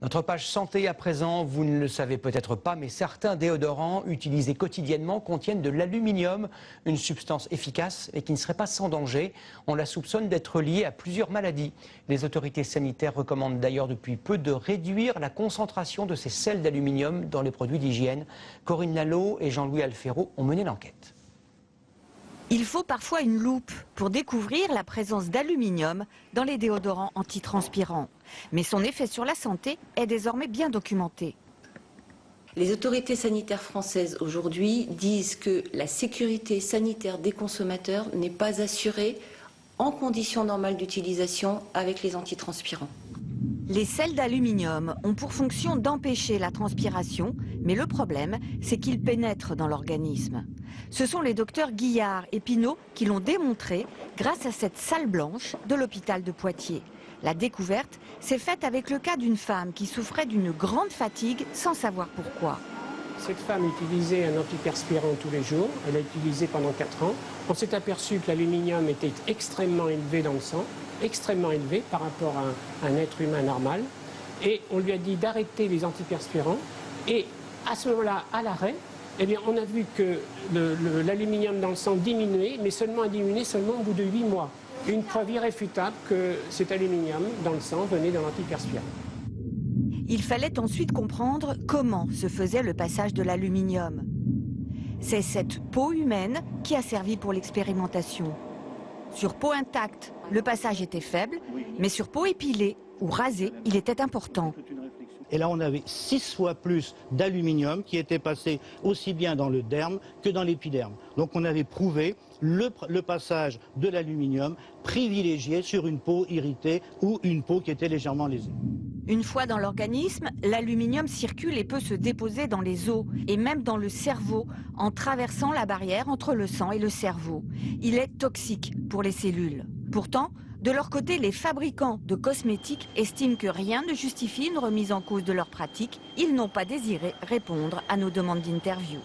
Notre page santé à présent, vous ne le savez peut-être pas, mais certains déodorants utilisés quotidiennement contiennent de l'aluminium, une substance efficace et qui ne serait pas sans danger. On la soupçonne d'être liée à plusieurs maladies. Les autorités sanitaires recommandent d'ailleurs depuis peu de réduire la concentration de ces sels d'aluminium dans les produits d'hygiène. Corinne Lalo et Jean-Louis Alfero ont mené l'enquête. Il faut parfois une loupe pour découvrir la présence d'aluminium dans les déodorants antitranspirants. Mais son effet sur la santé est désormais bien documenté. Les autorités sanitaires françaises aujourd'hui disent que la sécurité sanitaire des consommateurs n'est pas assurée en conditions normales d'utilisation avec les antitranspirants. Les sels d'aluminium ont pour fonction d'empêcher la transpiration, mais le problème, c'est qu'ils pénètrent dans l'organisme. Ce sont les docteurs Guillard et Pinault qui l'ont démontré grâce à cette salle blanche de l'hôpital de Poitiers. La découverte s'est faite avec le cas d'une femme qui souffrait d'une grande fatigue sans savoir pourquoi. Cette femme utilisait un antiperspirant tous les jours, elle l'a utilisé pendant 4 ans. On s'est aperçu que l'aluminium était extrêmement élevé dans le sang, extrêmement élevé par rapport à un être humain normal. Et on lui a dit d'arrêter les antiperspirants. Et à ce moment-là, à l'arrêt, eh bien, on a vu que l'aluminium dans le sang diminuait, mais seulement a diminué seulement au bout de 8 mois. Une preuve irréfutable que cet aluminium dans le sang venait de l'antiperspirant. Il fallait ensuite comprendre comment se faisait le passage de l'aluminium. C'est cette peau humaine qui a servi pour l'expérimentation. Sur peau intacte, le passage était faible, mais sur peau épilée ou rasée, il était important. Et là, on avait 6 fois plus d'aluminium qui était passé aussi bien dans le derme que dans l'épiderme. Donc on avait prouvé le passage de l'aluminium privilégié sur une peau irritée ou une peau qui était légèrement lésée. Une fois dans l'organisme, l'aluminium circule et peut se déposer dans les os et même dans le cerveau en traversant la barrière entre le sang et le cerveau. Il est toxique pour les cellules. Pourtant, de leur côté, les fabricants de cosmétiques estiment que rien ne justifie une remise en cause de leur pratique. Ils n'ont pas désiré répondre à nos demandes d'interview.